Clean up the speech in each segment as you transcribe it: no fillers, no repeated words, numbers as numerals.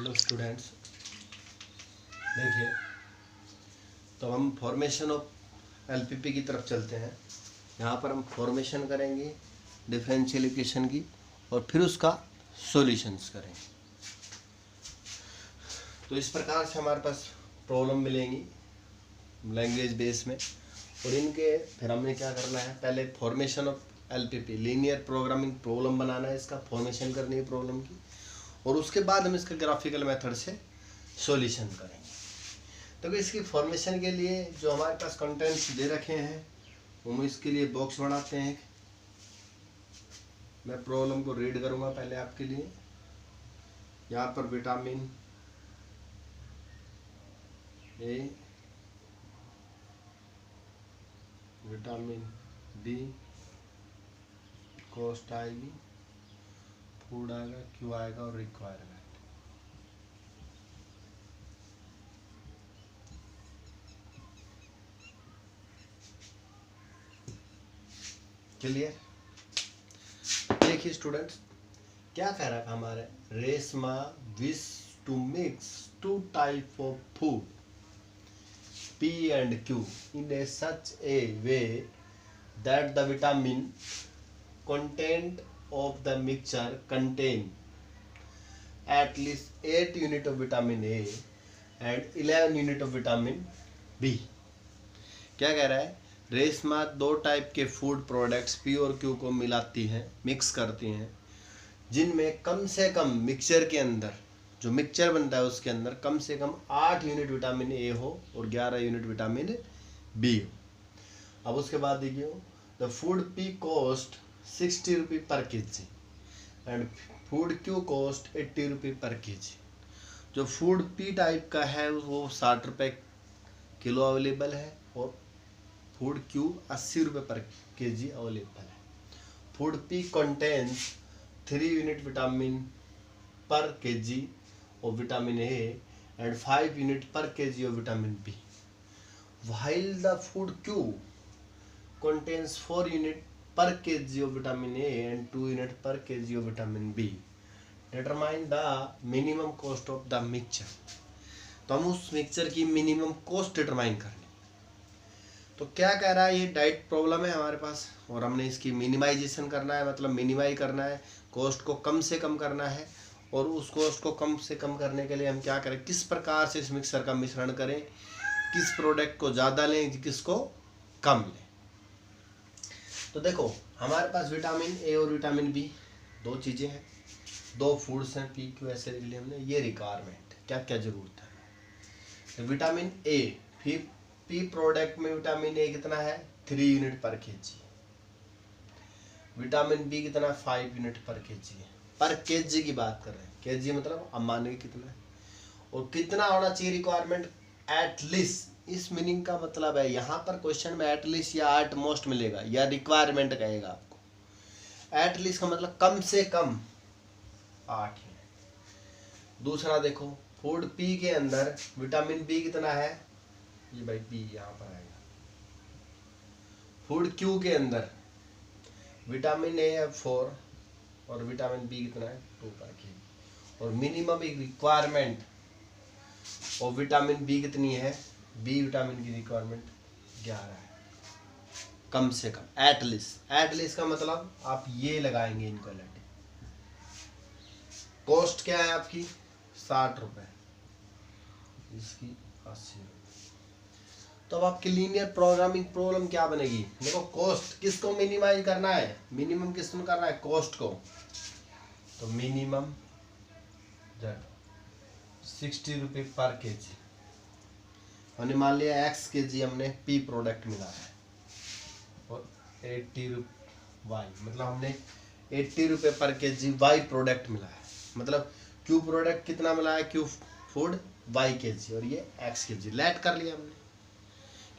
Hello students, देखिए तो हम फॉर्मेशन ऑफ एलपीपी की तरफ चलते हैं। यहाँ पर हम फॉर्मेशन करेंगे डिफरेंशियल इक्वेशन की और फिर उसका सॉल्यूशंस करेंगे। तो इस प्रकार से हमारे पास प्रॉब्लम मिलेंगी लैंग्वेज बेस में, और इनके फिर हमने क्या करना है, पहले formation of LPP linear programming problem बनाना है, इसका फॉर्मेशन करनी है प्रॉब्लम की, और उसके बाद हम इसका ग्राफिकल मेथड से सॉल्यूशन करेंगे। तो इसकी फॉर्मेशन के लिए जो हमारे पास कंटेंट्स दे रखे हैं हम इसके लिए बॉक्स बनाते हैं। मैं प्रॉब्लम को रीड करूंगा पहले आपके लिए। यहाँ पर vitamin A, vitamin B, cost आएगी, फूड आएगा, क्यू आएगा और रिक्वायरमेंट। क्लियर? देखिए स्टूडेंट्स, क्या कह रहा था हमारे, Reshma wish to mix two type of food P and Q in a such a way that the vitamin content of the mixture contain at least 8 unit of vitamin A and 11 unit of vitamin B। क्या कह रहा है, रेशमा दो type के food products P और Q को मिलाती हैं, mix करती हैं, जिनमें कम से कम मिक्सचर के अंदर जो मिक्सचर बनता है उसके अंदर कम से कम 8 यूनिट विटामिन ए हो और 11 यूनिट विटामिन बी हो। अब उसके बाद देखिए, द फूड पी कॉस्ट 60 रुपये पर KG and food Q cost 80 रुपये पर केजी। जो फूड पी टाइप का है वो 60 रुपये किलो अवेलेबल है और फूड क्यू 80 रुपये पर केजी अवेलेबल है। Food P contains 3 unit vitamin पर KG of vitamin A and 5 unit per kg of vitamin B, while the food Q contains 4 unit per kg of vitamin A and 2 unit per kg of vitamin B। Determine the minimum cost of the mixture। तो हम उस mixture की minimum cost determine करनी। तो क्या कह रहा है, ये डाइट प्रॉब्लम है हमारे पास और हमने इसकी मिनिमाइजेशन करना है, मतलब मिनिमाइज करना है, कॉस्ट को कम से कम करना है। और उस कॉस्ट को कम से कम करने के लिए हम क्या करें, किस प्रकार से इस मिक्सर का मिश्रण करें, किस प्रोडक्ट को ज़्यादा लें किसको कम लें। तो देखो हमारे पास विटामिन ए और विटामिन बी दो चीज़ें हैं, दो फूड्स हैं, पी क्यू ऐसे लिख लिया हमने। ये रिक्वायरमेंट क्या क्या जरूरत है। तो विटामिन ए, फिर पी प्रोडक्ट में विटामिन ए कितना है 3 यूनिट पर केजी, विटामिन बी कितना 5 यूनिट पर केजी है। पर केजी की बात कर रहे हैं, केजी मतलब अब मानेंगे कितना है और कितना होना चाहिए रिक्वायरमेंट, एटलीस्ट। इस मीनिंग का मतलब है यहाँ पर क्वेश्चन में एटलीस्ट या एट मोस्ट मिलेगा या रिक्वायरमेंट कहेगा आपको। एटलीस्ट का मतलब कम से कम 8 है। दूसरा देखो, फूड पी के अंदर विटामिन बी कितना है, ये भाई बी यहाँ पर आएगा। फूड क्यू के अंदर विटामिन ए है 4 और विटामिन बी कितना है 2 पर केजी, और मिनिमम एक रिक्वायरमेंट और विटामिन बी कितनी है, बी विटामिन की रिक्वायरमेंट 11 है कम से कम। एटलीस्ट, एटलीस्ट का मतलब आप ये लगाएंगे इनक्वालिटी। कॉस्ट क्या है आपकी 60 रुपये, इसकी 80 रुपये। तो अब आपकी लीनियर प्रोग्रामिंग प्रॉब्लम क्या बनेगी, देखो कॉस्ट किसको मिनिमाइज करना है, मिनिमम किसको करना है, कॉस्ट को। तो मिनिमम 60 रुपये पर केजी, हमने मान लिया एक्स केजी हमने पी प्रोडक्ट मिला है और 80 रुपये वाई, मतलब हमने 80 रुपये पर केजी वाई प्रोडक्ट मिला है। मतलब क्यू प्रोडक्ट कितना मिला है, क्यू फूड वाई केजी और ये एक्स केजी। लेट कर लिया हमने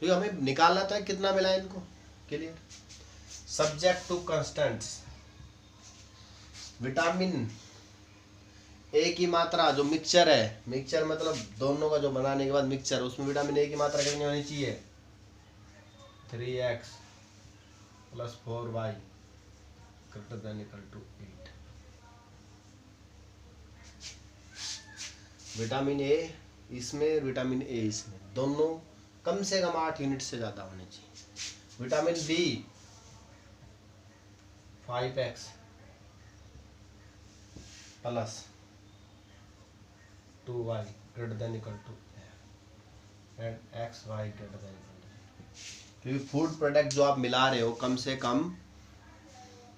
क्योंकि हमें निकालना था कितना मिला है इनको। Clear? Subject to constants, vitamin A की मात्रा जो मिक्सचर है, मिक्सचर मतलब दोनों का जो बनाने के बाद मिक्सचर, उसमें विटामिन ए की मात्रा कितनी होनी चाहिए 3x + 4y > 8। विटामिन ए इसमें, विटामिन ए इसमें, दोनों कम से कम 8 यूनिट से ज़्यादा होने चाहिए। Vitamin B 5x plus 2y greater than equal to and xy greater than equal to, क्योंकि फूड प्रोडक्ट जो आप मिला रहे हो कम से कम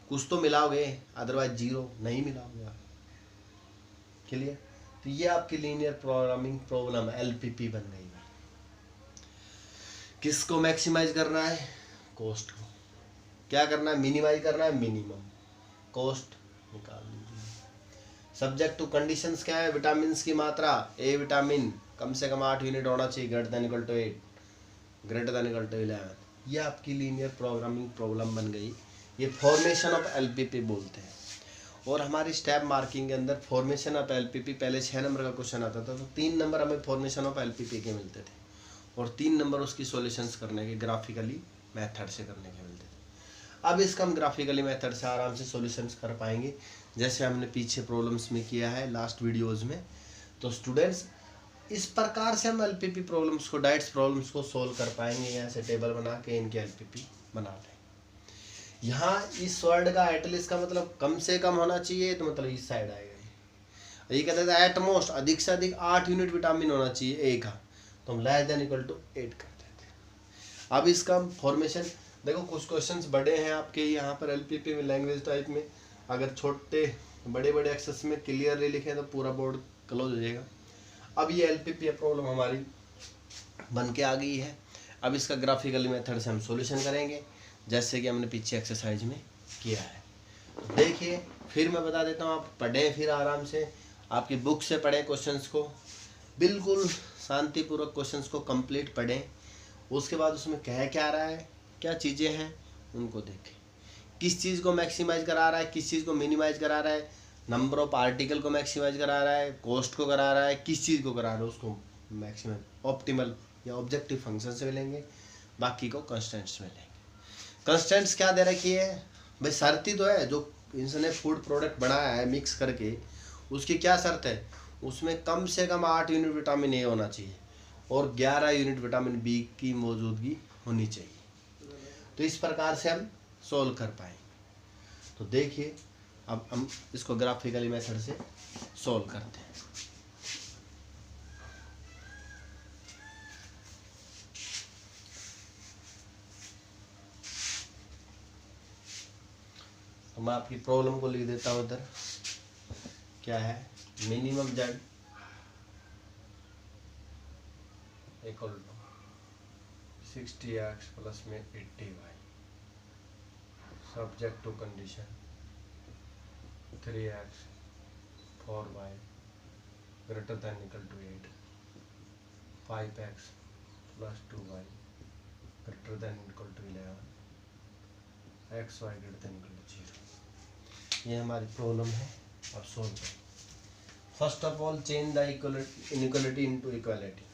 कुछ तो मिलाओगे, अदरवाइज जीरो नहीं मिलाओगे आप। क्लियर? तो ये आपकी लीनियर प्रोग्रामिंग प्रॉब्लम एलपीपी बन गई है। किसको मैक्सिमाइज करना है? कॉस्ट को। क्या करना है? मिनिमाइज करना है मिनिमम, कॉस्ट निकाल लीजिए। सब्जेक्ट टू कंडीशंस क्या है? विटामिन की मात्रा, ए विटामिन कम से कम 8 यूनिट होना चाहिए, greater than equal to 8, greater than equal to 11। ये आपकी लीनियर प्रोग्रामिंग प्रॉब्लम बन गई। ये फॉर्मेशन ऑफ एलपीपी बोलते हैं। और हमारी स्टेप मार्किंग के अंदर फॉर्मेशन ऑफ एलपीपी पहले 6 नंबर का क्वेश्चन आता था, तो 3 नंबर हमें फॉर्मेशन ऑफ एलपीपी के मिलते थे और 3 नंबर उसकी सॉल्यूशंस करने के ग्राफिकली मेथड से करने के मिलते थे। अब इसका हम ग्राफिकली मेथड से आराम से सॉल्यूशंस कर पाएंगे, जैसे हमने पीछे प्रॉब्लम्स में किया है लास्ट वीडियोज़ में। तो स्टूडेंट्स, इस प्रकार से हम एलपीपी प्रॉब्लम्स को, डाइट्स प्रॉब्लम्स को सोल्व कर पाएंगे। यहाँ से टेबल बना के इनके एलपीपी बना लें। यहाँ इस वर्ड का एटलीस्ट का मतलब कम से कम होना चाहिए, तो मतलब इस साइड आएगा। ये कहते थे एट मोस्ट, अधिक से अधिक 8 यूनिट विटामिन होना चाहिए ए का, तो हम लेस देन इक्वल टू 8 करते थे। अब इसका फॉर्मेशन देखो, कुछ क्वेश्चंस बड़े हैं आपके यहाँ पर एलपीपी में, लैंग्वेज टाइप में। अगर छोटे बड़े बड़े अक्षर में क्लियरली लिखें तो पूरा बोर्ड क्लोज हो जाएगा। अब ये एलपीपी प्रॉब्लम हमारी बन के आ गई है। अब इसका ग्राफिकली मेथड से हम सॉल्यूशन करेंगे, जैसे कि हमने पीछे एक्सरसाइज में किया है। तो देखिए, फिर मैं बता देता हूँ, आप पढ़ें, फिर आराम से आपकी बुक से पढ़ें क्वेश्चंस को, बिल्कुल शांतिपूर्वक क्वेश्चंस को कंप्लीट पढ़ें। उसके बाद उसमें कह क्या रहा है, क्या चीज़ें हैं उनको देखें, किस चीज़ को मैक्सिमाइज करा रहा है, किस चीज़ को मिनिमाइज करा रहा है, नंबर ऑफ आर्टिकल को मैक्सिमाइज करा रहा है, कॉस्ट को करा रहा है, किस चीज़ को करा रहा है उसको मैक्सिमाइज, ऑप्टिमल या ऑब्जेक्टिव फंक्शन से मिलेंगे, बाकी को कंस्टेंट्स मिलेंगे। कंस्टेंट्स क्या दे रखी है भाई? शर्त ही तो है, जो इसने फूड प्रोडक्ट बनाया है मिक्स करके, उसकी क्या शर्त है? उसमें कम से कम 8 यूनिट विटामिन ए होना चाहिए और 11 यूनिट विटामिन बी की मौजूदगी होनी चाहिए। तो इस प्रकार से हम सोल्व कर पाएंगे। तो देखिए, अब हम इसको ग्राफिकली मेथड से सोल्व करते हैं। तो मैं आपकी प्रॉब्लम को लिख देता हूँ इधर। क्या है? Minimum Z equal to 60x plus में 80y, subject to condition 3x 4y greater than equal to 8, 5x plus 2y greater than equal to 11, xy greater than equal to 0। ये हमारी प्रॉब्लम है। अब सोल्व करें। First of all change the inequality into equality.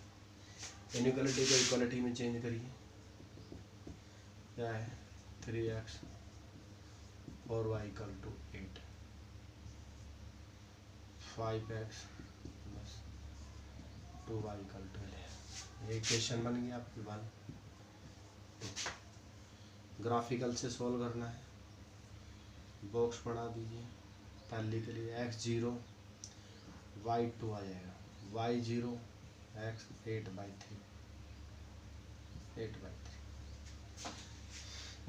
Inequality को equality में change करिए। क्या है? 3x 4y equal to 8, 5x plus 2y equal to 11। ये इक्वेशन बन गई आपकी 1। ग्राफिकल से सोल्व करना है। बॉक्स बना दीजिए। पहले के लिए x0 y2 आ जाएगा, y0 x 8/3।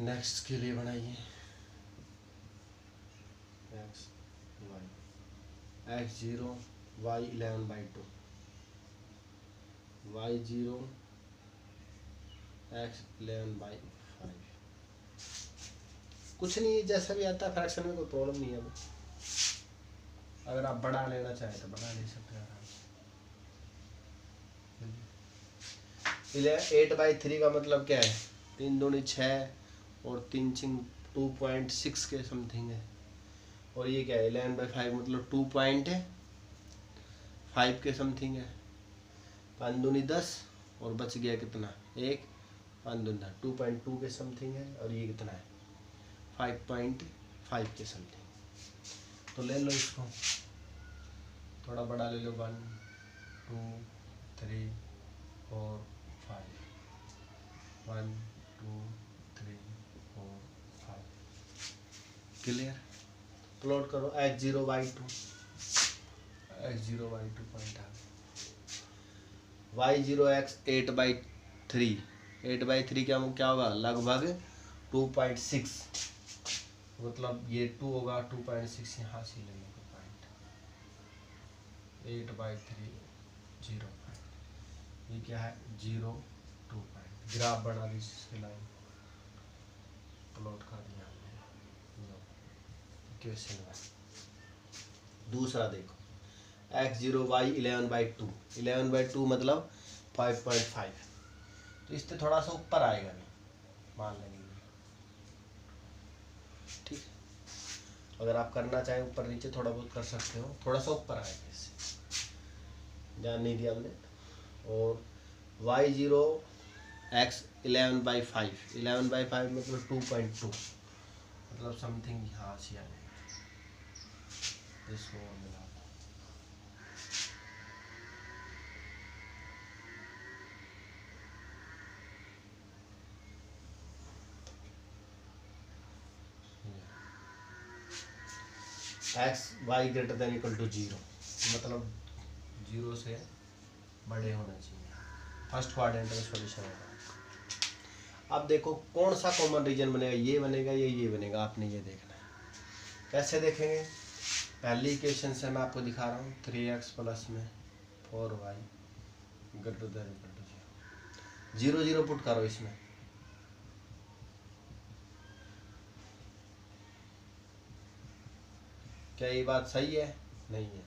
नेक्स्ट के लिए बनाइए x y, x0 y 11/2, y0 x 11/5। कुछ नहीं, जैसा भी आता है फ्रैक्शन में कोई प्रॉब्लम नहीं है। अगर आप बढ़ा लेना चाहें तो बढ़ा ले सकते हैं आराम से। 8/3 का मतलब क्या है? 3 दूनी 6 और 3 6 2.6 के समथिंग है। और ये क्या है? 11/5 मतलब 2.5 के समथिंग है। 5 दूनी 10 और बच गया कितना? 1, 5 दूनी 2.2 के समथिंग है। और ये कितना है? 5.5 के समथिंग। तो ले लो इसको, थोड़ा बड़ा ले लो 1, 2 3 4 5 1 2 3 4 5। क्लियर? प्लॉट करो x0y2 पॉइंट आ y0 x 8/3 8/3 क्या होगा लगभग 2.6, मतलब ये 2 होगा 2.6 यहाँ से लेंगे पॉइंट 8/3 0 पॉइंट, ये क्या है 0 2 पॉइंट। ग्राफ बना दी इसकी लाइन प्लॉट कर दिया हमने। क्वेश्चन दूसरा देखो x0 y 11/2 11/2 मतलब 5.5, तो इससे थोड़ा सा ऊपर आएगा नहीं मान लेंगे। ठीक है, अगर आप करना चाहें ऊपर नीचे थोड़ा बहुत कर सकते हो, थोड़ा सा ऊपर आएगा इससे, ध्यान नहीं दिया हमने। और y0 x 11/5 11/5 मतलब 2.2, मतलब समथिंग यहाँ से आएगा इसको मिला। X Y greater than equal to 0, मतलब 0 से बड़े होना चाहिए। फर्स्ट क्वाड्रेंट में सॉल्यूशन होगा। अब देखो कौन सा कॉमन रीजन बनेगा, ये बनेगा ये बनेगा, आपने ये देखना है। कैसे देखेंगे? पहली इक्वेशन से मैं आपको दिखा रहा हूँ 3x प्लस में 4y greater than equal to 0 0 put करो इसमें, क्या ये बात सही है? नहीं है।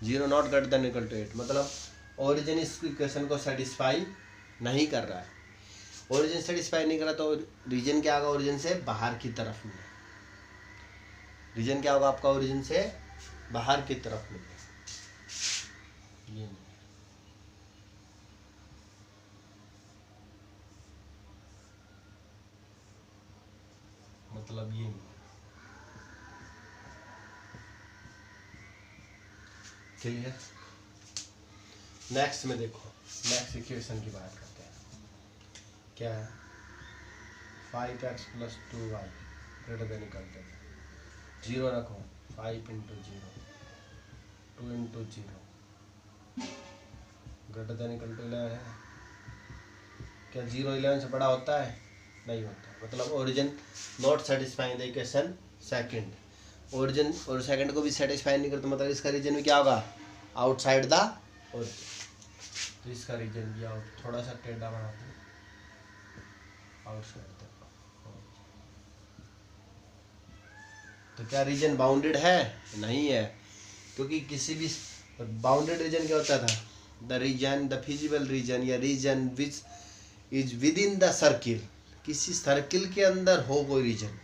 0 not greater than equal to 8 मतलब ओरिजिन इस इक्वेशन को सेटिस्फाई नहीं कर रहा है। ओरिजिन सेटिस्फाई नहीं कर रहा तो रीजन क्या होगा? ओरिजिन से बाहर की तरफ में। रीजन क्या होगा आपका? ओरिजिन से बाहर की तरफ में। ये नहीं, मतलब ये नहीं। क्लियर? नेक्स्ट में देखो, नेक्स्ट इक्वेशन की बात करते हैं। क्या है? 5x plus 2y greater than equal to 0 रखो, 5 into 0 2 into 0 greater than equal to 11 है। क्या 0 11 से बड़ा होता है? नहीं होता, मतलब origin not satisfying the equation second. Origin और सेकंड को भी सेटिस्फाई नहीं करता, मतलब इसका रीजन भी क्या होगा? Outside the origin. तो इसका रीजन भी आउट, थोड़ा सा टेढ़ा बनाते हैं, आउटसाइड द। तो क्या रीजन बाउंडेड है? नहीं है, क्योंकि किसी भी बाउंडेड रीजन क्या होता था? The region, the feasible region या region which is within the circle, किसी सर्किल के अंदर हो कोई रीजन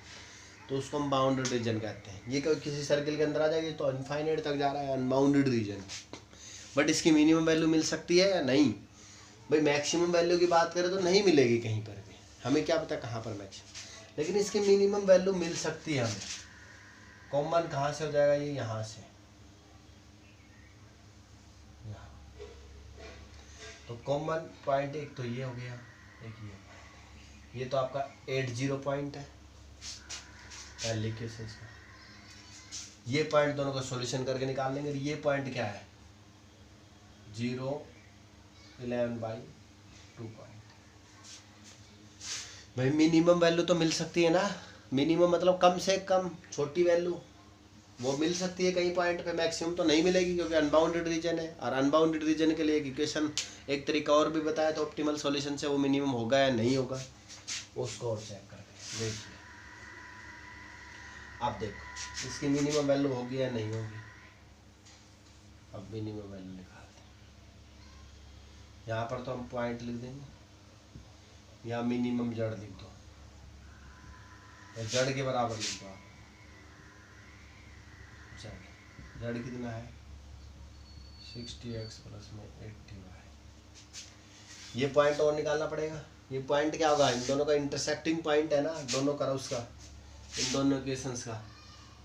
तो उसको हम बाउंडेड रीजन कहते हैं। ये कोई किसी सर्किल के अंदर आ जाएगी तो इनफाइनाइट तक जा रहा है, अनबाउंडेड रीजन। बट इसकी मिनिमम वैल्यू मिल सकती है या नहीं? भाई मैक्सिमम वैल्यू की बात करें तो नहीं मिलेगी कहीं पर भी, हमें क्या पता कहाँ पर मैक्सिमम, लेकिन इसकी मिनिमम वैल्यू मिल सकती है हमें। कॉमन कहाँ से हो जाएगा? ये यहाँ से, यहाँ। तो कॉमन पॉइंट एक तो ये हो गया, एक ये तो आपका 80 पॉइंट है पहले केसेस का। ये पॉइंट दोनों का सॉल्यूशन करके निकाल लेंगे। ये पॉइंट क्या है? 0 11/2 पॉइंट। भाई मिनिमम वैल्यू तो मिल सकती है ना, मिनिमम मतलब कम से कम छोटी वैल्यू वो मिल सकती है कहीं पॉइंट पे, मैक्सिमम तो नहीं मिलेगी क्योंकि अनबाउंडेड रीजन है। और अनबाउंडेड रीजन के लिए एक इक्वेशन, एक तरीका और भी बताया था ऑप्टिमल सॉल्यूशन से, वो मिनिमम होगा या नहीं होगा उसको और चेक करते हैं। देखिए आप देखो इसकी मिनिमम वैल्यू होगी या नहीं होगी। अब मिनिमम वैल्यू निकालते हैं। यहाँ पर तो हम पॉइंट लिख देंगे, यहाँ मिनिमम जड़ लिख दो, जड़ के बराबर लिख दो आप। जड़ कितना है? 60x प्लस में 80y। ये पॉइंट और निकालना पड़ेगा। ये पॉइंट क्या होगा? इन दोनों का इंटरसेक्टिंग पॉइंट है ना, दोनों कर्व्स का, इन दोनों इक्वेशंस का।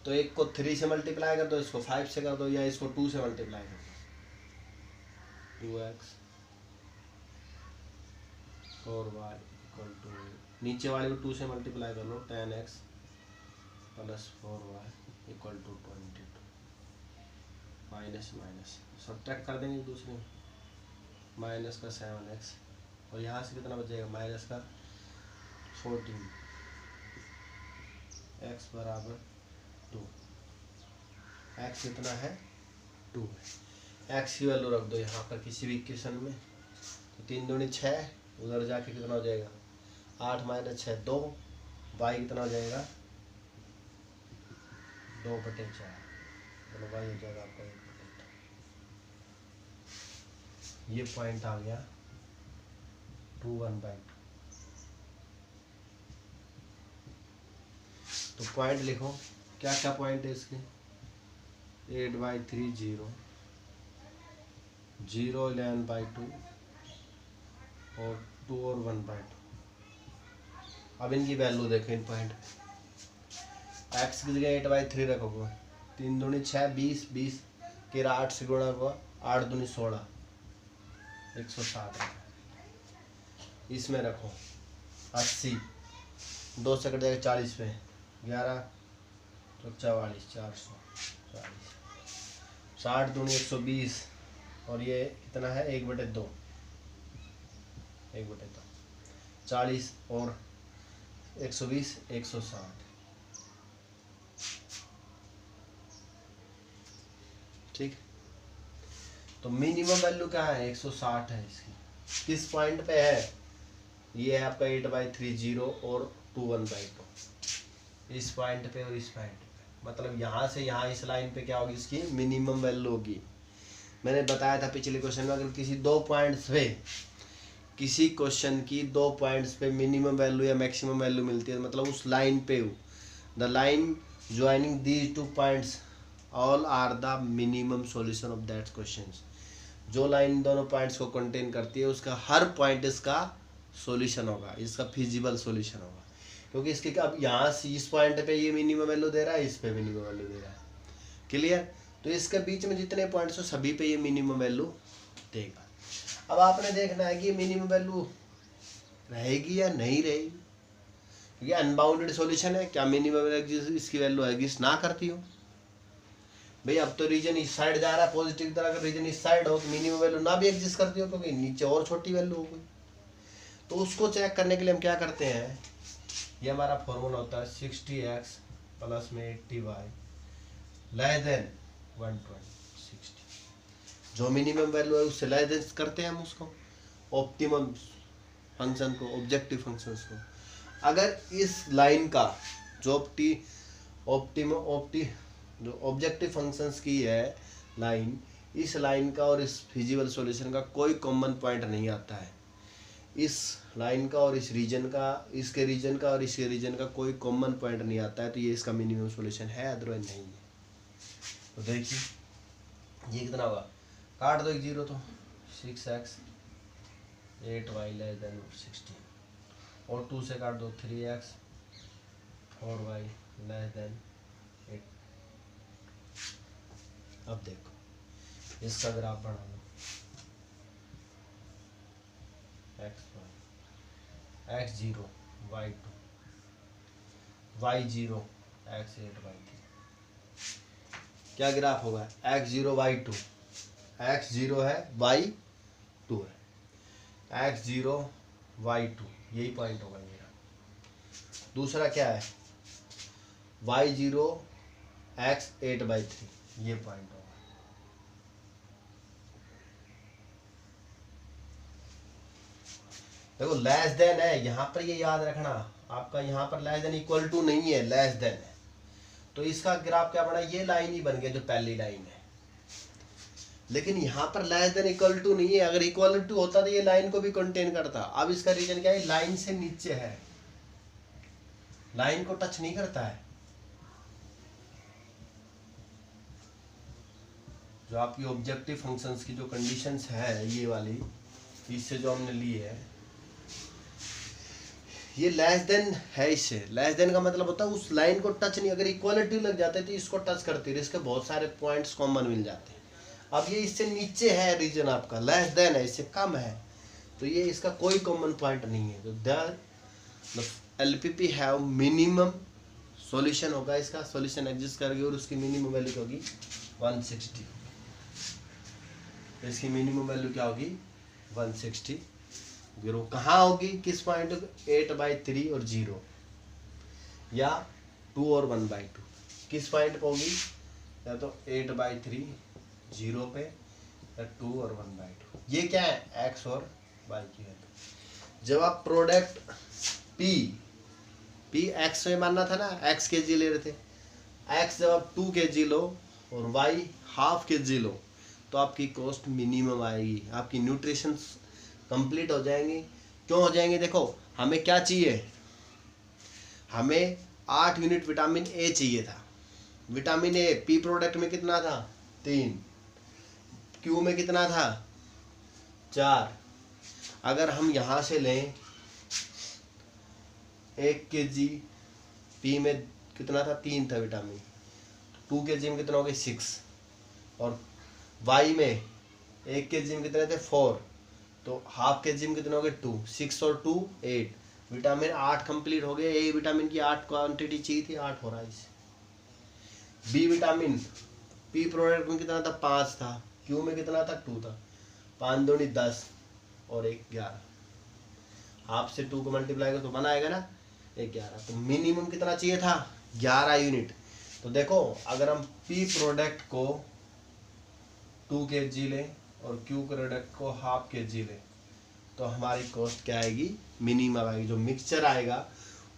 तो एक को 3 से मल्टीप्लाई कर दो, इसको 5 से कर दो, या इसको 2 से मल्टीप्लाई कर दो। 2x 4y इक्वल टू, नीचे वाले को 2 से मल्टीप्लाई कर लो, 10x plus 4y equal to 22, minus minus subtract कर देंगे दूसरे में, माइनस का 7x और यहाँ से कितना बचेगा, माइनस का 14, x बराबर 2, x कितना है 2 है। x की वैल्यू रख दो यहाँ पर किसी भी इक्वेशन में, तो 3 दूनी 6, उधर जाके कितना हो जाएगा 8 माइनस 6 2, y कितना हो जाएगा 2/4, मतलब y हो जाएगा आपका 1/2। ये पॉइंट आ गया 2/1/2। तो पॉइंट लिखो, क्या क्या पॉइंट है इसके, 8/3 0, 0 11/2 और 2 और 1/2। अब इनकी वैल्यू देखो इन पॉइंट, x की जगह 8/3 रखोगे, 3 दूनी 6 20, 20 के 8 से गुणा हुआ, 8 दूनी 16, 160। इसमें रखो 80, 2 से कट जाएगा 40 पे, 11 तो 44, 440, 60 दूनी 120 और ये कितना है 1/2, 1/2, 40 और 120 160। ठीक, तो मिनिमम वैल्यू क्या है 160 है इसकी, किस पॉइंट पे है, ये है आपका 8/3 0 और 2 1/2, इस पॉइंट पे और इस पॉइंट पे, मतलब यहाँ से यहाँ इस लाइन पे क्या होगी इसकी मिनिमम वैल्यू होगी। मैंने बताया था पिछले क्वेश्चन में, अगर किसी 2 पॉइंट्स पे, किसी क्वेश्चन की 2 पॉइंट्स पे मिनिमम वैल्यू या मैक्सिमम वैल्यू मिलती है, मतलब उस लाइन पे the line joining these 2 points all are the minimum solution of that question. जो लाइन दोनों पॉइंट्स को कंटेन करती है उसका हर पॉइंट इसका सॉल्यूशन होगा, इसका फिजिबल सॉल्यूशन होगा, क्योंकि इसके अब यहाँ से इस पॉइंट पे ये मिनिमम वैल्यू दे रहा है, इस पे मिनिमम वैल्यू दे रहा है, क्लियर। तो इसके बीच में जितने पॉइंट्स हो सभी पे ये मिनिमम वैल्यू देगा। अब आपने देखना है कि ये मिनिमम वैल्यू रहेगी या नहीं रहेगी, क्योंकि अनबाउंडेड सॉल्यूशन है, क्या मिनिमम इसकी वैल्यू एग्जिस्ट ना करती हो भाई। अब तो रीजन इस साइड जा रहा है पॉजिटिव की तरह, अगर रीजन इस साइड हो तो मिनिमम वैल्यू ना भी एग्जिस्ट करती हो, क्योंकि नीचे और छोटी वैल्यू हो गई। तो उसको चेक करने के लिए हम क्या करते हैं, ये हमारा फॉर्मूला होता है 60x प्लस में 80y लेस देन 120। जो मिनिमम वैल्यू है उससे लेस देन करते हैं हम उसको, ऑप्टिमम फंक्शन को, ऑब्जेक्टिव फंक्शंस को। अगर इस लाइन का जो जो ऑब्जेक्टिव फंक्शंस की है लाइन, इस लाइन का और इस फिजिबल सॉल्यूशन का कोई कॉमन पॉइंट नहीं आता है, इस लाइन का और इस रीजन का, इसके रीजन का और इसके रीजन का कोई कॉमन पॉइंट नहीं आता है, तो ये इसका मिनिमम सॉल्यूशन है, अदरवाइज नहीं है। तो देखिए ये कितना होगा, काट दो एक 0, तो 6x 8y लेस देन 16 और 2 से काट दो 3x 4y लेस देन 8। अब देखो इसका ग्राफ बना लो, x0 y2 y0 x8y3, क्या ग्राफ होगा x0 y2, x0 है y2 है, x0 y2 यही पॉइंट होगा मेरा। दूसरा क्या है y0 x8/3, ये पॉइंट होगा। देखो लेस देन है यहाँ पर, ये याद रखना आपका, यहाँ पर लेस देन इक्वल टू नहीं है, लेस देन है, तो इसका ग्राफ क्या बना, ये लाइन ही बन गया जो पहली लाइन है। लेकिन यहाँ पर लेस देन इक्वल टू नहीं है, अगर इक्वल टू होता तो ये लाइन को भी कंटेन करता। अब इसका रीजन क्या है, लाइन से नीचे है, लाइन को टच नहीं करता है। जो आपकी ऑब्जेक्टिव फंक्शंस की जो कंडीशंस है ये वाली, इससे जो हमने ली है, ये लेस देन है, इससे लेस देन का मतलब होता है उस लाइन को टच नहीं, अगर इक्वालिटी लग जाते तो इसको टच करती है, इसके बहुत सारे पॉइंट्स कॉमन मिल जाते हैं। अब ये इससे नीचे है रीजन आपका, लेस देन है, इससे कम है, तो ये इसका कोई कॉमन पॉइंट नहीं है। तो the LPP have minimum solution होगा, इसका सॉल्यूशन एग्जिस्ट करेगी और उसकी मिनिमम वैल्यू क्या होगी 160। इसकी मिनिमम वैल्यू क्या होगी 160। जीरो कहाँ होगी, किस पॉइंट, 8/3 और 0, या 2 और 1/2, किस पॉइंट पे होगी, या तो 8/3 0 पे, या 2 और 1/2। ये क्या है, x और y की है। जब आप प्रोडक्ट p x में मानना था ना, x kg ले रहे थे, x जब आप 2 kg लो और y ½ kg लो तो आपकी कॉस्ट मिनिमम आएगी, आपकी न्यूट्रिशन कंप्लीट हो जाएंगी। क्यों हो जाएंगे, देखो हमें क्या चाहिए, हमें 8 यूनिट विटामिन ए चाहिए था। विटामिन ए पी प्रोडक्ट में कितना था 3, क्यू में कितना था 4। अगर हम यहाँ से लें 1 kg पी में कितना था 3 था विटामिन, 2 kg में कितना हो गया 6, और वाई में 1 kg में कितने थे 4, तो ½ kg में कितने हो गए 2, 6 और 2 8, विटामिन 8 कंप्लीट हो गए। ए विटामिन की 8 क्वांटिटी चाहिए थी, 8 हो रहा है इसे। बी विटामिन पी प्रोडक्ट में कितना था 5 था, क्यू में कितना था 2 था, 5 दूनी 10 और 1 11, ½ से 2 को मल्टीप्लाई करो तो बना आएगा ना 11। तो मिनिमम कितना चाहिए था 11 यूनिट। तो देखो अगर हम पी प्रोडक्ट को 2 kg लें और क्यू प्रोडक्ट को ½ kg लें तो हमारी कॉस्ट क्या आएगी, मिनिमम आएगी। जो मिक्सचर आएगा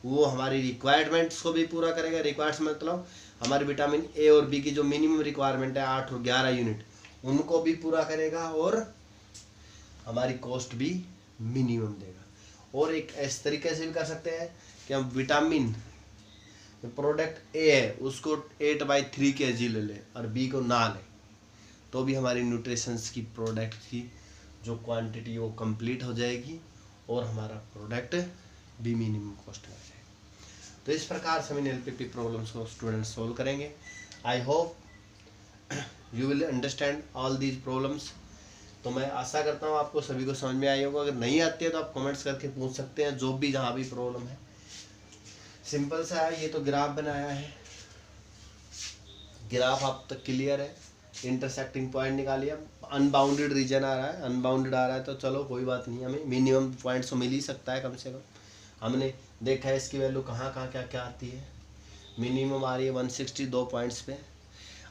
वो हमारी रिक्वायरमेंट्स को भी पूरा करेगा। रिक्वायर्स मतलब हमारे विटामिन ए और बी की जो मिनिमम रिक्वायरमेंट है 8 और 11 यूनिट, उनको भी पूरा करेगा और हमारी कॉस्ट भी मिनिमम देगा। और एक इस तरीके से भी कर सकते हैं कि हम विटामिन प्रोडक्ट ए है उसको 8/3 kg ले लें और बी को ना लें, तो भी हमारी न्यूट्रिशंस की प्रोडक्ट की जो क्वांटिटी वो कंप्लीट हो जाएगी और हमारा प्रोडक्ट भी मिनिमम कॉस्ट में आ जाएगा। तो इस प्रकार से हम LPP प्रॉब्लम्स को स्टूडेंट्स सोल्व करेंगे। I hope you will understand all these problems. तो मैं आशा करता हूँ आपको सभी को समझ में आई होगा। अगर नहीं आती है तो आप कमेंट्स करके पूछ सकते हैं, जो भी जहाँ भी प्रॉब्लम है। सिंपल सा है, ये तो ग्राफ बनाया है, ग्राफ आप तक क्लियर है, इंटरसेक्टिंग पॉइंट निकालिए। अनबाउंडेड रीजन आ रहा है, अनबाउंडेड आ रहा है तो चलो कोई बात नहीं, हमें मिनिमम पॉइंट्स तो मिल ही सकता है कम से कम। हमने देखा है इसकी वैल्यू कहाँ कहाँ क्या क्या आती है। मिनिमम आ रही है 162 पॉइंट्स पे।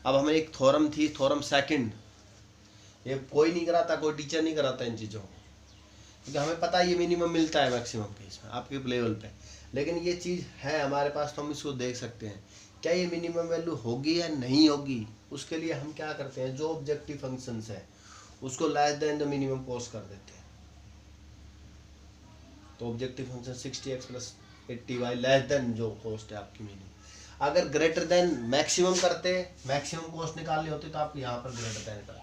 अब हमें एक थ्योरम थी, थ्योरम सेकंड, ये कोई नहीं कराता, कोई टीचर नहीं कराता इन चीज़ों को, क्योंकि हमें पता है ये मिनिमम मिलता है मैक्सिमम केस में आपके लेवल पे। लेकिन ये चीज़ है हमारे पास तो हम इसको देख सकते हैं क्या ये मिनिमम वैल्यू होगी या नहीं होगी। उसके लिए हम क्या करते हैं, जो ऑब्जेक्टिव फंक्शंस है उसको less than the minimum cost कर देते हैं। तो objective function 60x + 80y less than जो कॉस्ट है आपकी मिनिमम। अगर ग्रेटर देन मैक्सिमम करते, मैक्सिमम कॉस्ट निकालनी होती तो आप यहाँ पर ग्रेटर देन करते।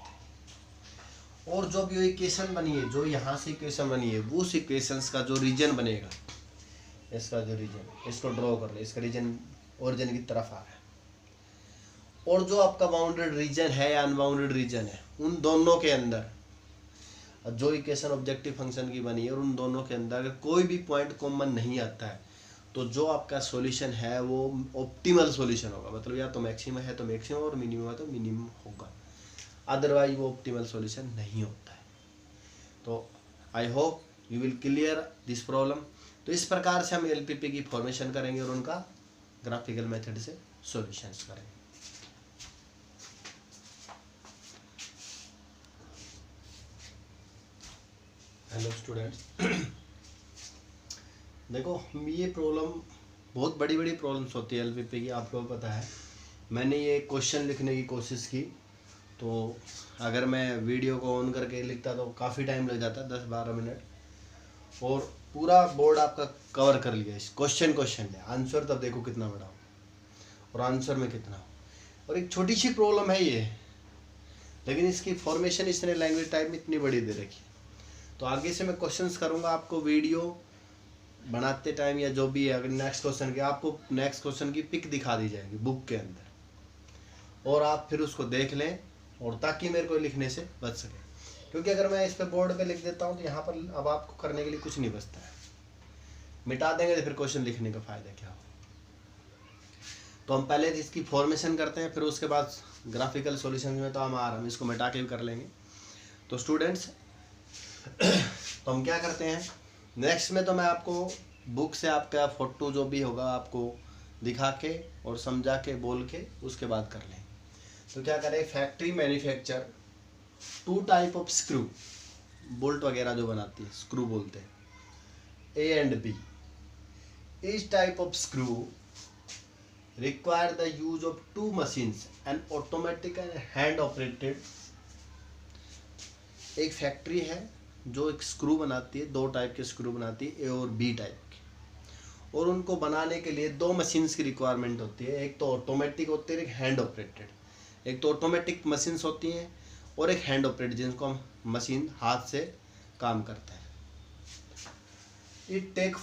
और जो भी इक्वेशन बनी है, जो यहाँ से इक्वेशन बनी है, वो उस इक्वेशंस का जो रीजन बनेगा, इसका जो रीजन, इसको ड्रॉ कर ले, इसका रीजन ओरिजिन की तरफ आ रहा है। और जो आपका बाउंडेड रीजन है या अनबाउंडेड रीजन है, उन दोनों के अंदर जो इक्वेशन ऑब्जेक्टिव फंक्शन की बनी है और उन दोनों के अंदर अगर कोई भी पॉइंट कॉमन नहीं आता है तो जो आपका सॉल्यूशन है वो ऑप्टिमल सॉल्यूशन होगा। मतलब या तो मैक्सिमम है तो मैक्सिमम और मिनिमम है तो मिनिमम होगा, अदरवाइज वो ऑप्टिमल सॉल्यूशन नहीं होता है। तो I hope you will clear this problem. तो इस प्रकार से हम LPP की फॉर्मेशन करेंगे और उनका ग्राफिकल मेथड से सॉल्यूशंस करेंगे। हेलो स्टूडेंट्स, देखो ये प्रॉब्लम बहुत बड़ी बड़ी प्रॉब्लम्स होती है LPP की, आपको पता है। मैंने ये क्वेश्चन लिखने की कोशिश की तो अगर मैं वीडियो को ऑन करके लिखता तो काफ़ी टाइम लग जाता, 10-12 मिनट, और पूरा बोर्ड आपका कवर कर लिया इस क्वेश्चन ने। आंसर तब देखो कितना बड़ा हो और आंसर में कितना हो। और एक छोटी सी प्रॉब्लम है ये, लेकिन इसकी फॉर्मेशन इसने लैंग्वेज टाइप में इतनी बड़ी दे रखी। तो आगे से मैं क्वेश्चंस करूँगा आपको वीडियो बनाते टाइम या जो भी है, अगर नेक्स्ट क्वेश्चन के आपको नेक्स्ट क्वेश्चन की पिक दिखा दी जाएगी बुक के अंदर, और आप फिर उसको देख लें और ताकि मेरे को लिखने से बच सके, क्योंकि अगर मैं इस पे बोर्ड पे लिख देता हूँ तो यहाँ पर अब आपको करने के लिए कुछ नहीं बचता है, मिटा देंगे तो फिर क्वेश्चन लिखने का फायदा क्या हो। तो हम पहले इसकी फॉर्मेशन करते हैं, फिर उसके बाद ग्राफिकल सॉल्यूशन में तो हम इसको मिटा के भी कर लेंगे। तो स्टूडेंट्स तो हम क्या करते हैं, नेक्स्ट में तो मैं आपको बुक से आपका फोटो जो भी होगा आपको दिखा के और समझा के बोल के उसके बाद कर लें। तो क्या करें, factory manufacture 2 type of screw, bolt वगैरह जो बनाती है स्क्रू बोलते हैं, A and B. Each type of screw require the use of 2 machines, an automatic and hand operated। एक फैक्ट्री है जो एक स्क्रू बनाती है, 2 टाइप के स्क्रू बनाती है, ए और बी टाइप की, और उनको बनाने के लिए 2 मशीन्स की रिक्वायरमेंट होती है। एक तो ऑटोमेटिक होती है, एक हैंड ऑपरेटेड। एक तो ऑटोमेटिक मशीन्स होती हैं और एक हैंड ऑपरेटेड जिनको हम मशीन हाथ से काम करता है। It take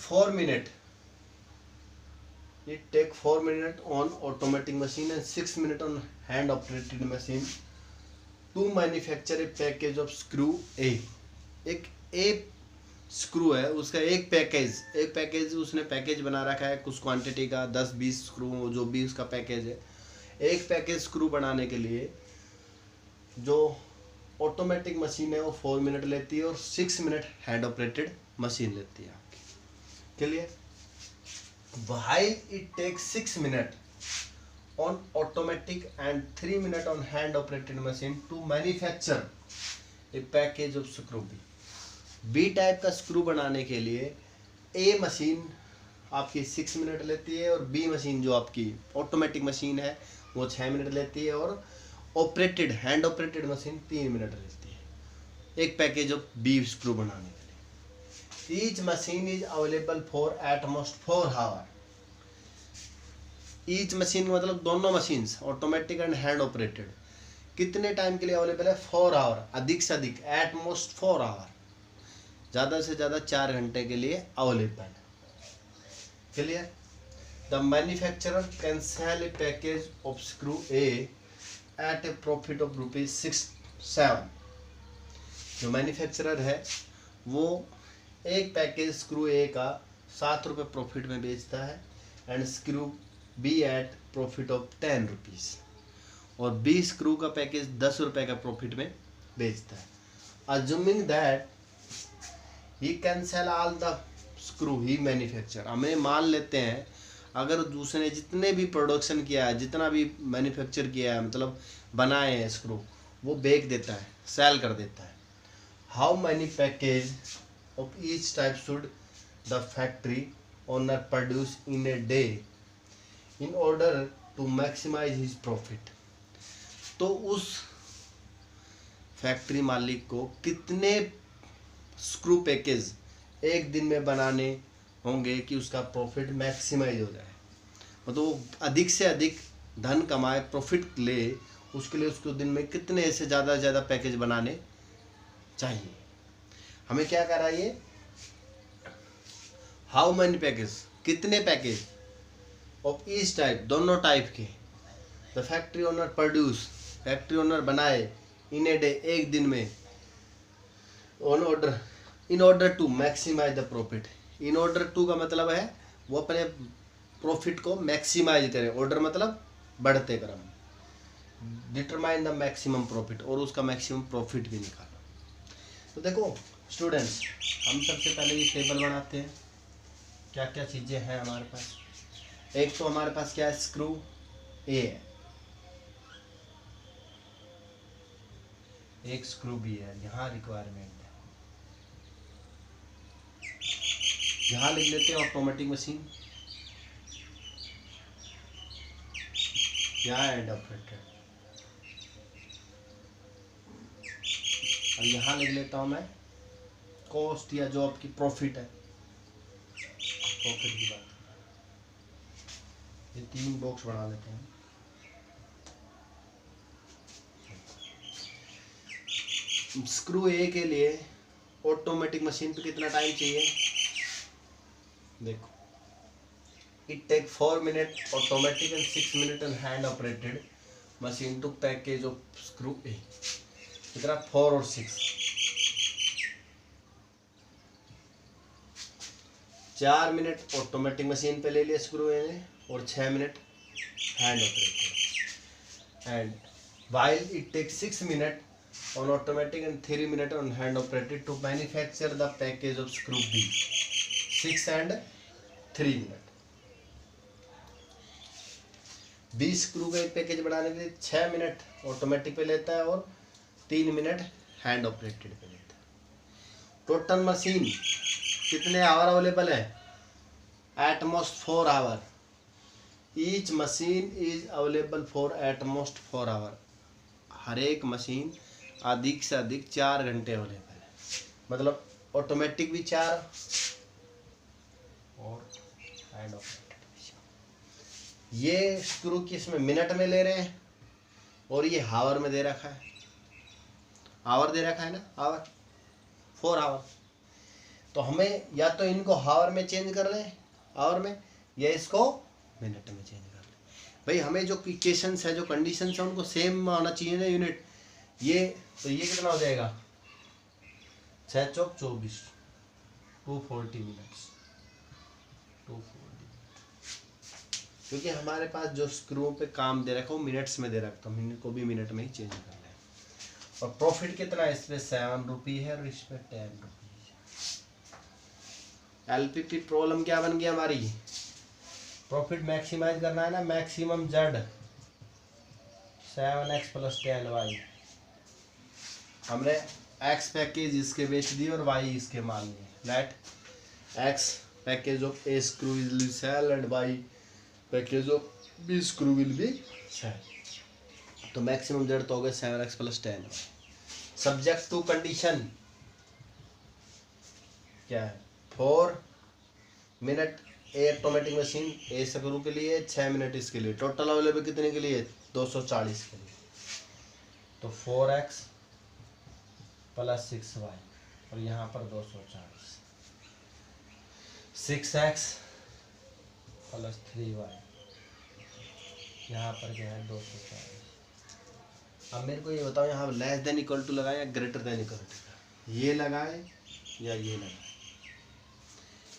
4 minutes on automatic machine and 6 minutes on hand operated machine to manufacture a package of screw A। एक A स्क्रू है, उसका एक पैकेज उसने पैकेज बना रखा है कुछ क्वांटिटी का, 10-20 स्क्रू जो भी उसका पैकेज है। एक पैकेज स्क्रू बनाने के लिए जो ऑटोमेटिक मशीन है वो 4 मिनट लेती है और 6 मिनट हैंड ऑपरेटेड मशीन लेती है आपकी। Clear? While it takes 6 minutes on automatic and 3 minutes on hand operated machine to manufacture a package of screw B। B type का स्क्रू बनाने के लिए A मशीन आपकी 6 मिनट लेती है और B मशीन जो आपकी ऑटोमेटिक मशीन है वो 6 मिनट लेती है और operated hand operated machine 3 minute लेती है एक पैकेज ऑफ B स्क्रू बनाने के लिए। Each machine is available for at most 4 hours। Each machine मतलब दोनों machines automatic and hand operated कितने टाइम के लिए अवेलेबल है? 4 आवर, अधिक से अधिक एट मोस्ट 4 आवर, ज़्यादा से ज़्यादा 4 घंटे के लिए अवेलेबल है। Clear? The manufacturer can sell a package of screw A at a profit of ₹6-7। जो मैन्युफैक्चरर है वो एक पैकेज स्क्रू ए का 7 रुपये प्रॉफिट में बेचता है and screw B at profit of 10 rupees, और बी स्क्रू का पैकेज 10 रुपये का प्रॉफिट में बेचता है। Assuming that he can sell all the screw he manufacture. हमें मान लेते हैं अगर दूसरे जितने भी प्रोडक्शन किया है, जितना भी मैन्युफैक्चर किया है, मतलब बनाए हैं स्क्रू, वो बेच देता है, सेल कर देता है। How many package of each type should the factory owner produce in a day in order to maximize his profit। तो उस फैक्ट्री मालिक को कितने स्क्रू पैकेज एक दिन में बनाने होंगे कि उसका प्रॉफिट मैक्सिमाइज हो जाए, मतलब अधिक से अधिक धन कमाए, प्रॉफिट ले, उसके लिए उसको दिन में कितने से ज़्यादा पैकेज बनाने चाहिए। हमें क्या करा ये, हाउ मैनी पैकेज, कितने पैकेज ऑफ ईच टाइप, दोनों टाइप के, the factory owner produce, factory owner बनाए इन ए डे, एक दिन में, on order, in order to maximize the profit. In order to का मतलब है वो अपने प्रॉफिट को मैक्सिमाइज करें, ऑर्डर मतलब बढ़ते क्रम, डिटरमाइन द मैक्सिमम प्रॉफिट, और उसका मैक्सिमम प्रॉफिट भी निकालो। तो देखो स्टूडेंट्स, हम सबसे पहले ये टेबल बनाते हैं, क्या क्या चीज़ें हैं हमारे पास। एक तो हमारे पास क्या है, स्क्रू ए है, एक स्क्रू बी है, यहाँ रिक्वायरमेंट है, यहाँ लिख लेते हैं ऑटोमेटिक मशीन, यहाँ हैंड ऑपरेटेड, और यहाँ लिख लेता हूँ मैं कॉस्ट या जो आपकी प्रॉफिट है, प्रॉफिट की बात। ये 3 बॉक्स बना लेते हैं। स्क्रू ए के लिए ऑटोमेटिक मशीन पे कितना टाइम चाहिए, देखो, it take 4 minute automatic and 6 minute and hand operated machine to package of screw a, कितना 4 और 6, 4 मिनट ऑटोमेटिक मशीन पे ले लिया स्क्रू ए ने और 6 minute hand operated, and while it takes 6 minutes on automatic and 3 minutes on hand operated to manufacture the package of screw B, 6 and 3 minutes। B screw का एक package बनाने के लिए 6 मिनट ऑटोमेटिक पे लेता है और 3 मिनट हैंड ऑपरेटेड पे लेता है। टोटल मशीन कितने आवर अवेलेबल है? At most 4 hour. Each machine is available for at most 4 hour. हर एक मशीन अधिक से अधिक 4 घंटे अवेलेबल है, मतलब ऑटोमेटिक भी 4 और हैंड ऑपरेटेड भी। ये स्क्रू किसमें मिनट में ले रहे हैं और ये हावर में दे रखा है, आवर दे रखा है ना, आवर 4 आवर। तो हमें या तो इनको हावर में चेंज कर लें आवर में, या इसको मिनट में चेंज कर लें। भाई हमें जो इक्वेशंस है, जो कंडीशंस है, उनको सेम होना चाहिए ना यूनिट। ये तो ये कितना हो जाएगा? 6 चौक 24, 240 मिनट्स, 240। क्योंकि हमारे पास जो स्क्रू पे काम दे रखा है वो मिनट्स में दे रखा, हम इनको भी मिनट में ही चेंज कर लें। और प्रॉफिट कितना है इसमें? 7 रुपये है और इसमें 10 रुपये। एलपीपी प्रॉब्लम क्या बन गई हमारी? प्रॉफिट मैक्सिमाइज करना है ना, मैक्सिमम जेड 7x + 10y। हमने x पैकेज इसके बेच दी और y इसके मान लिए। Let x package of a screw will be sell and y package of b screw will be sell। तो मैक्सिमम जेड तो हो गया 7x + 10y। Subject to condition क्या है? 4 मिनट ए ऑटोमेटिक मशीन ए स्क्रू के लिए, 6 मिनट इसके लिए। टोटल अवेलेबल कितने के लिए? 240 के लिए। तो 4x + 6y और यहाँ पर 240, 6x + 3y, यहाँ पर क्या है? 240। अब मेरे को ये बताओ, यहाँ लेस देन इक्वल टू लगाए या ग्रेटर देन इक्वल टू? ये लगाए या ये लगाए?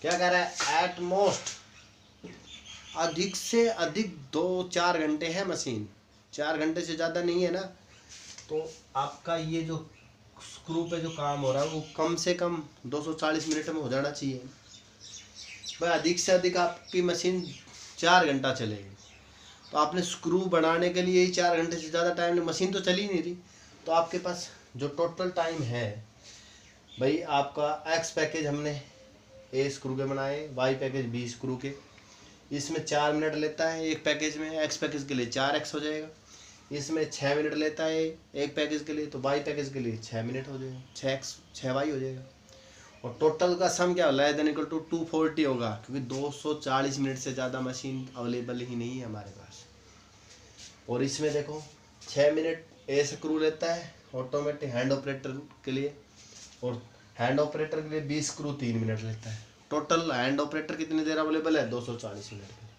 क्या कह रहा है? एट मोस्ट अधिक से अधिक 2-4 घंटे है मशीन, 4 घंटे से ज़्यादा नहीं है ना। तो आपका ये जो स्क्रू पे जो काम हो रहा है वो कम से कम 240 मिनट में हो जाना चाहिए भाई। अधिक से अधिक आपकी मशीन 4 घंटा चलेगी, तो आपने स्क्रू बनाने के लिए ही 4 घंटे से ज़्यादा टाइम, मशीन तो चली नहीं रही। तो आपके पास जो टोटल टाइम है भाई, आपका एक्स पैकेज हमने ए स्क्रू के बनाए, वाई पैकेज बी स्क्रू के, इसमें 4 मिनट लेता है एक पैकेज में, एक्स पैकेज के लिए 4x हो जाएगा। इसमें 6 मिनट लेता है एक पैकेज के लिए, तो वाई पैकेज के लिए 6 मिनट हो जाएगा, 6x 6y हो जाएगा। और टोटल का सम क्या लेस देन इक्वल टू 240 होगा, क्योंकि 240 मिनट से ज़्यादा मशीन अवेलेबल ही नहीं है हमारे पास। और इसमें देखो 6 मिनट ए स्क्रू लेता है ऑटोमेटिक हैंड ऑपरेटर के लिए, और हैंड ऑपरेटर के लिए 20 स्क्रू 3 मिनट लेता है। टोटल हैंड ऑपरेटर कितनी देर अवेलेबल है? 240 मिनट के लिए।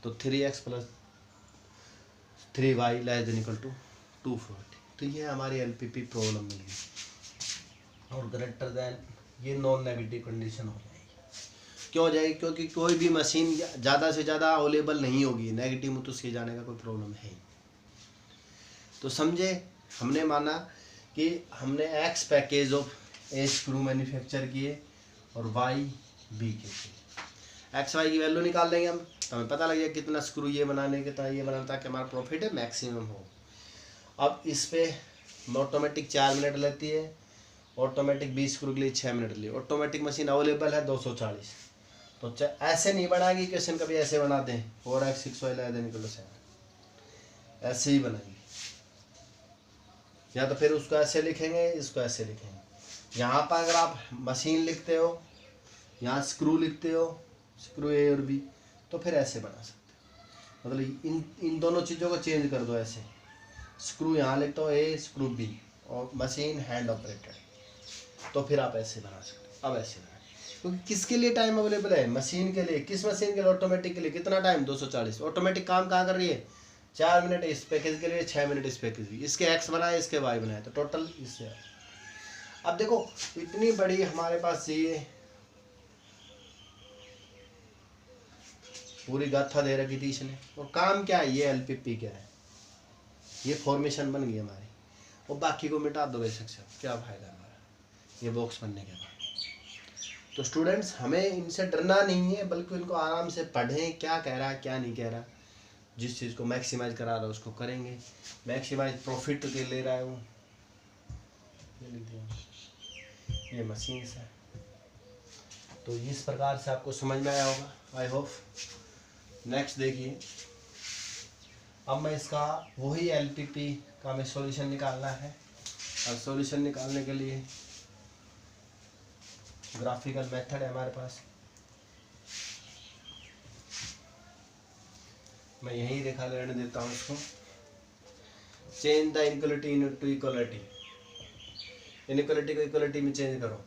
तो 3x + 3y less than equal to 240। तो ये हमारी एलपीपी प्रॉब्लम मिल गई। और ग्रेटर देन ये नॉन नेगेटिव कंडीशन हो जाएगी। क्यों हो जाएगी? क्योंकि कोई भी मशीन ज़्यादा से ज़्यादा अवेलेबल नहीं होगी, नेगेटिव में तो उसके जाने का कोई प्रॉब्लम है ही। तो समझे, हमने माना कि हमने x package of A screw manufacture किए और वाई बी के किए। एक्स वाई की वैल्यू निकाल देंगे हम, तो हमें पता लग जाएगा कितना स्क्रू ये बनाने, कितना ये बनाना, ताकि हमारा प्रॉफिट है मैक्सिमम हो। अब इस पे ऑटोमेटिक 4 मिनट लेती है, ऑटोमेटिक 20 स्क्रू के लिए 6 मिनट लिए। ऑटोमेटिक मशीन अवेलेबल है 240। तो ऐसे नहीं बनाएगी क्वेश्चन, कभी ऐसे बना दें 4x 6y देने के लिए, ऐसे ही बनाएंगे। या तो फिर उसको ऐसे लिखेंगे, इसको ऐसे लिखेंगे। यहाँ पर अगर आप मशीन लिखते हो, यहाँ स्क्रू लिखते हो, स्क्रू ए और बी, तो फिर ऐसे बना सकते हो। मतलब इन दोनों चीज़ों को चेंज कर दो। ऐसे स्क्रू यहाँ लिखते हो ए, स्क्रू बी, और मशीन हैंड ऑपरेटेड, तो फिर आप ऐसे बना सकते हो। अब ऐसे बनाए, क्योंकि किसके लिए टाइम अवेलेबल है? मशीन के लिए। किस मशीन के लिए? ऑटोमेटिक के लिए। कितना टाइम? 240। ऑटोमेटिक काम कहाँ कर रही है? 4 मिनट इस पैकेज के लिए, 6 मिनट इस पैकेज की, इसके एक्स बनाए इसके वाई बनाए, तो टोटल इससे। अब देखो इतनी बड़ी हमारे पास ये पूरी गाथा दे रखी थी इसने, और काम क्या है, ये एलपीपी क्या है, ये फॉर्मेशन बन गई हमारी, और बाकी को मिटा दो बेशक से, क्या फायदा हमारा ये बॉक्स बनने के बाद। तो स्टूडेंट्स हमें इनसे डरना नहीं है, बल्कि इनको आराम से पढ़ें, क्या कह रहा है क्या नहीं कह रहा, जिस चीज़ को मैक्सिमाइज करा रहा है उसको करेंगे। मैक्सिमाइज प्रॉफिट के ले रहा है वो, ये मशीन है। तो इस प्रकार से आपको समझ में आया होगा, आई होप। नेक्स्ट देखिए, अब मैं इसका वही एलपीपी का मैं सॉल्यूशन निकालना है, और सॉल्यूशन निकालने के लिए ग्राफिकल मेथड है हमारे पास। मैं यही रेखा लेने देता हूँ इसको। Change the inequality into equality, inequality को इक्वालिटी में चेंज करो।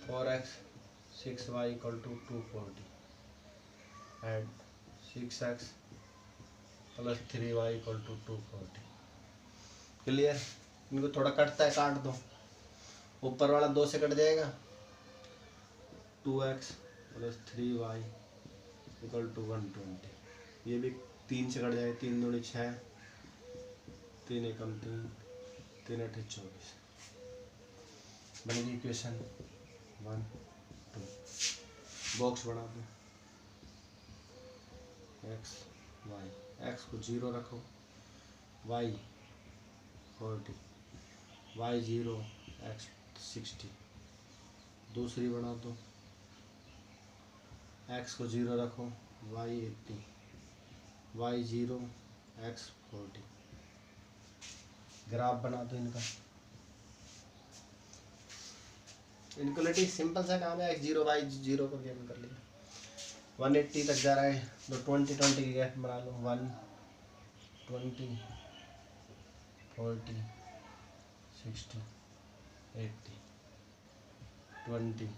4x 6y = 240 and 6x + 3y = 240। Clear? इनको थोड़ा कटता है, काट दो, ऊपर वाला 2 से कट जाएगा, 2x + 3y = 120। ये भी 3 से कट जाएगा, 3 दूनी 6, 3 एकम 3, 3 अठे 24। बनेगी इक्वेशन 1 2। बॉक्स बना दो, x y, x को 0 रखो, y 40, y 0, x 60। दूसरी बना दो, x को 0 रखो, y 80, y 0, x 40। ग्राफ बना दो इनका। इनक्वालिटी सिंपल सा काम है, x 0 y 0 को गेम कर लिया। 180 तक जा रहा है, तो 20 की गैप बना लो, 1 20 40 60 80 20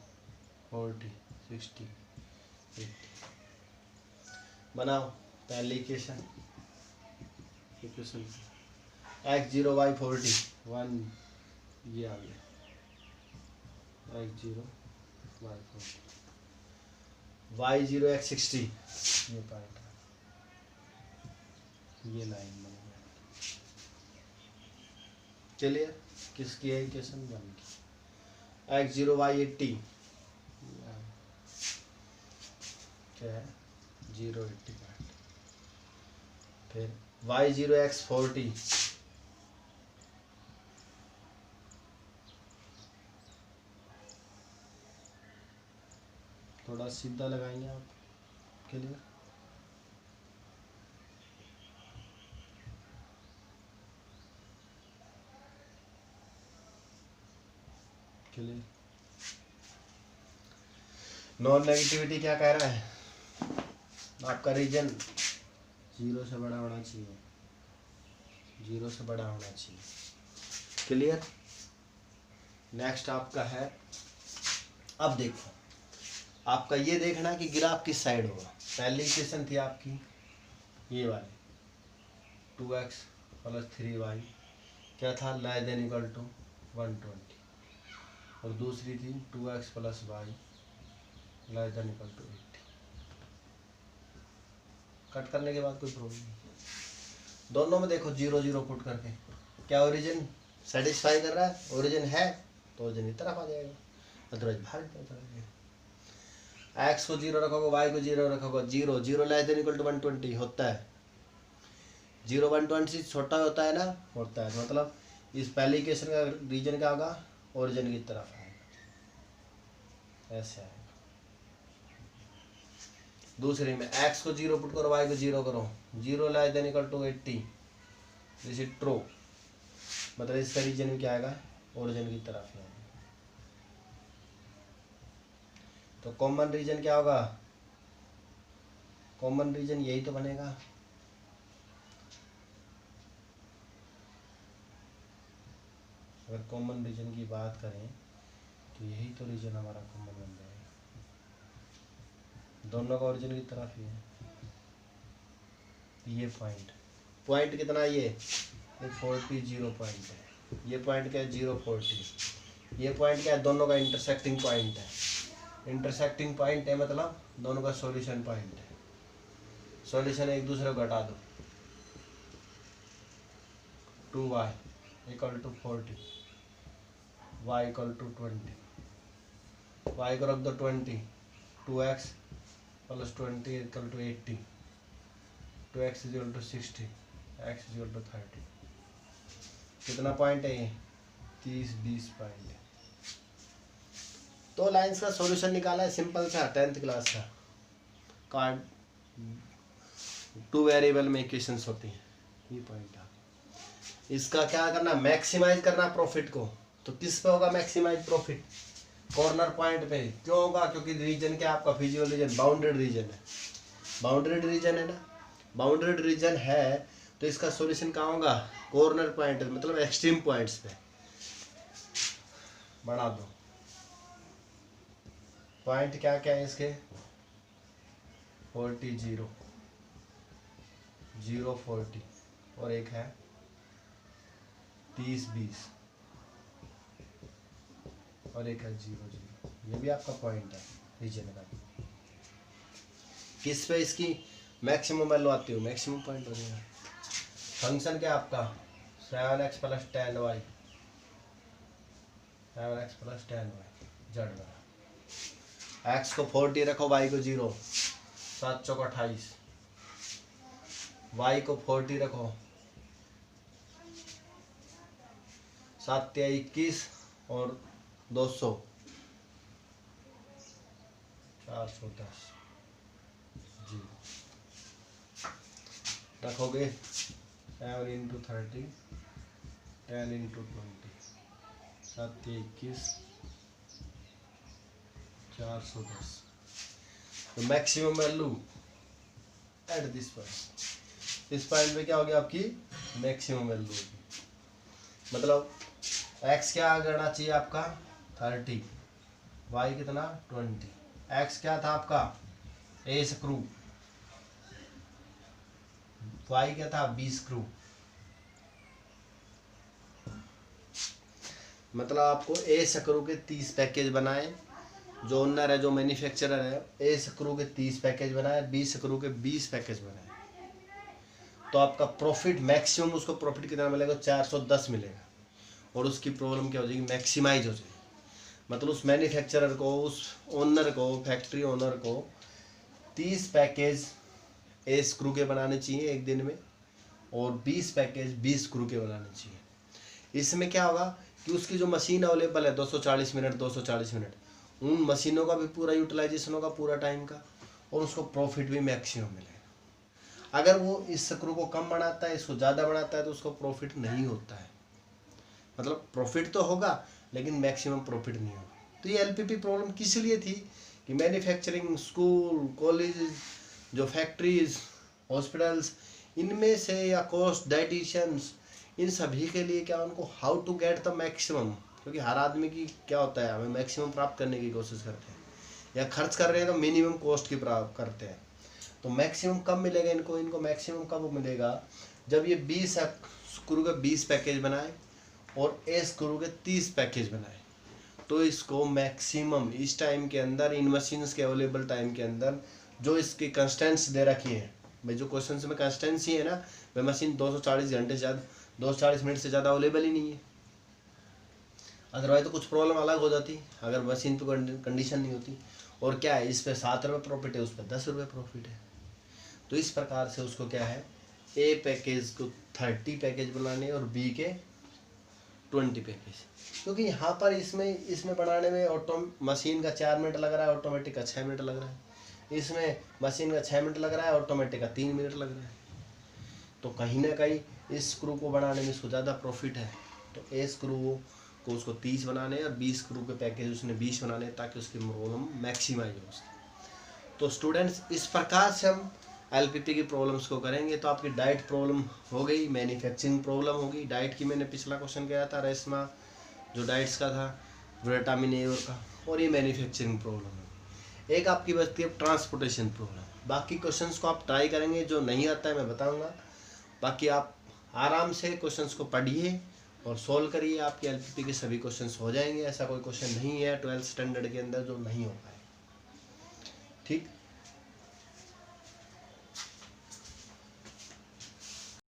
40 60 80। बनाओ पहली इक्वेशन x 0 y 40, 1 ये आ गया, x 0 y 40, y 0 x 60, ये पॉइंट, ये लाइन बन गया। चलिए किसकी है इक्वेशन 1 की, x 0 y 80, क्या है 0 80 पॉइंट, फिर y 0 x 40, थोड़ा सीधा लगाएंगे आप, क्लियर? क्लियर? नॉन नेगेटिविटी क्या कह रहा है, आपका रीजन 0 से बड़ा होना चाहिए, 0 से बड़ा होना चाहिए। क्लियर? नेक्स्ट आपका है, अब देखो आपका ये देखना कि ग्राफ किस साइड होगा। पहली इक्वेशन थी आपकी ये वाली, 2x + 3y क्या था, < 120, और दूसरी थी 2x + y < 80। कट करने के बाद कोई प्रॉब्लम नहीं, दोनों में देखो 0 0 पुट करके, क्या ओरिजिन सेटिस्फाई कर रहा है, ओरिजिन है तो ओरिजिन की तरफ आ जाएगा, अदरवाइज भाग जाएगा। x को 0 रखोगे, y को 0 रखोगे, 0 0 < 120 होता है, 0 120 छोटा होता है ना, होता है, मतलब इस पहली इक्वेशन का रीजन क्या होगा, ओरिजिन की तरफ आएगा, ऐसे आएगा। दूसरे में x को 0 पुट करो, y को 0 करो, 0 < 80, दिस इज ट्रू, मतलब इसका रीजन में क्या आएगा, ओरिजिन की तरफ आएगा। तो कॉमन रीजन क्या होगा, कॉमन रीजन यही तो बनेगा, अगर कॉमन रीजन की बात करें तो यही तो रीजन हमारा कॉमन बन जाएगा, दोनों का ओरिजिन की तरफ ही है, ये पॉइंट पॉइंट कितना ये 40 0 पॉइंट है, ये पॉइंट क्या है 0 40, ये पॉइंट क्या है दोनों का इंटरसेक्टिंग पॉइंट है, इंटरसेक्टिंग पॉइंट है मतलब दोनों का सॉल्यूशन पॉइंट है, सॉल्यूशन एक दूसरे को घटा दो 2y equal to 40, y equal to 20, y को रख दो 20, 2x plus 20 equal to 80, 2x equal to 60, x equal to 30, कितना पॉइंट है ये 30 20 पॉइंट है। तो लाइंस का सॉल्यूशन निकाला है सिंपल सा 10th क्लास का कार्ड, 2 वेरिएबल में इक्वेशंस होती हैं, ये पॉइंट है। इसका क्या करना मैक्सिमाइज करना प्रॉफिट को, तो किस पे होगा मैक्सिमाइज प्रॉफिट कॉर्नर पॉइंट पे, क्यों होगा क्योंकि रीजन क्या आपका फिजिकल रीजन बाउंडेड रीजन है, बाउंडेड रीजन है ना, बाउंडेड रीजन है तो इसका सॉल्यूशन कहाँ होगा कॉर्नर पॉइंट मतलब एक्सट्रीम पॉइंट्स पे। बढ़ा दो पॉइंट क्या क्या है इसके 40 0 0 40 और एक है 30 20 और एक है 0 0, ये भी आपका पॉइंट है रीजन का। किस पे इसकी मैक्सिमम वैल्यू आती हो मैक्सिमम पॉइंट हो जाएगा। फंक्शन क्या आपका 7x plus 10y, 7x plus 10y Z बना, x को 40 रखो y को 0, 7 चौक 28, y को 40 रखो, 7 या 21 और 200 410 जी रखोगे 7 इंटू 30 10 इंटू 20 7 या 21 410, तो maximum value at this point, इस पॉइंट पे क्या होगी आपकी मैक्सिमम वैल्यू होगी, मतलब x क्या करना चाहिए आपका 30, y कितना 20, x क्या था आपका ए स्क्रू, y क्या था बी स्क्रू, मतलब आपको ए स्क्रू के 30 पैकेज बनाए, जो ओनर है जो मैन्युफैक्चरर है ए स्क्रू के 30 पैकेज बनाए, बी स्क्रू के 20 पैकेज बनाए, तो आपका प्रॉफिट मैक्सिमम उसको प्रॉफिट कितना मिलेगा 410 मिलेगा, और उसकी प्रॉब्लम क्या हो जाएगी मैक्सिमाइज हो जाएगी, मतलब उस मैन्युफैक्चरर को उस ओनर को फैक्ट्री ओनर को 30 पैकेज ए स्क्रू के बनाने चाहिए एक दिन में और 20 पैकेज बी स्क्रू के बनाने चाहिए। इसमें क्या होगा कि उसकी जो मशीन अवेलेबल है 240 मिनट 240 मिनट, उन मशीनों का भी पूरा यूटिलाइजेशन होगा पूरा टाइम का, और उसको प्रॉफिट भी मैक्सिमम मिलेगा। अगर वो इस स्क्रू को कम बनाता है इसको ज़्यादा बनाता है तो उसको प्रॉफिट नहीं होता है, मतलब प्रॉफिट तो होगा लेकिन मैक्सिमम प्रॉफिट नहीं होगा। तो ये एलपीपी प्रॉब्लम किस लिए थी कि मैन्युफैक्चरिंग स्कूल कॉलेज जो फैक्ट्रीज हॉस्पिटल्स इनमें से या कॉस्ट डाइटिशियंस इन सभी के लिए क्या उनको how to get the maximum, क्योंकि हर आदमी की क्या होता है हमें मैक्सिमम प्राप्त करने की कोशिश करते हैं या खर्च कर रहे हैं तो मिनिमम कॉस्ट की प्राप्त करते हैं, तो मैक्सिमम कब मिलेगा इनको, इनको मैक्सिमम कब मिलेगा जब ये 20 स्क्रू के 20 पैकेज बनाए और ए स्क्रू के 30 पैकेज बनाए, तो इसको मैक्सिमम इस टाइम के अंदर इन मशीन्स के अवेलेबल टाइम के अंदर जो इसकी कंस्टेंट्स दे रखी है भाई, जो क्वेश्चन में कंस्टेंट्स ही है ना भाई, मशीन 240 घंटे से ज़्यादा 240 मिनट से ज़्यादा अवेलेबल ही नहीं है, अदरवाइज तो कुछ प्रॉब्लम अलग हो जाती अगर मशीन पे कंडीशन नहीं होती। और क्या है इस पे 7 रुपये प्रॉफिट है उस पर 10 रुपये प्रॉफिट है, तो इस प्रकार से उसको क्या है ए पैकेज को 30 पैकेज बनाने और बी के 20 पैकेज, क्योंकि यहाँ पर इसमें बनाने में ऑटो मशीन का 4 मिनट लग रहा है ऑटोमेटिक का 6 मिनट लग रहा है, इसमें मशीन का 6 मिनट लग रहा है ऑटोमेटिक का 3 मिनट लग रहा है, तो कहीं ना कहीं इस स्क्रू को बनाने में इसको ज़्यादा प्रॉफिट है, तो ए स्क्रू को उसको 30 बनाने और 20 स्क्रू के पैकेज उसने 20 बनाने ताकि उसकी प्रॉब्लम मैक्सिमाइज हो सके। तो स्टूडेंट्स इस प्रकार से हम एलपीपी की प्रॉब्लम्स को करेंगे। तो आपकी डाइट प्रॉब्लम हो गई, मैन्युफैक्चरिंग प्रॉब्लम होगी, डाइट की मैंने पिछला क्वेश्चन किया था रेशमा जो डाइट्स का था विटामिन ए का, और ये मैन्युफैक्चरिंग प्रॉब्लम है। एक आपकी बचती है ट्रांसपोर्टेशन प्रॉब्लम। बाकी क्वेश्चंस को आप ट्राई करेंगे, जो नहीं आता है मैं बताऊंगा। बाकी आप आराम से क्वेश्चंस को पढ़िए और सॉल्व करिए, आपके एलपीपी के सभी क्वेश्चंस हो जाएंगे। ऐसा कोई क्वेश्चन नहीं है 12th स्टैंडर्ड के अंदर जो नहीं हो पाए। ठीक।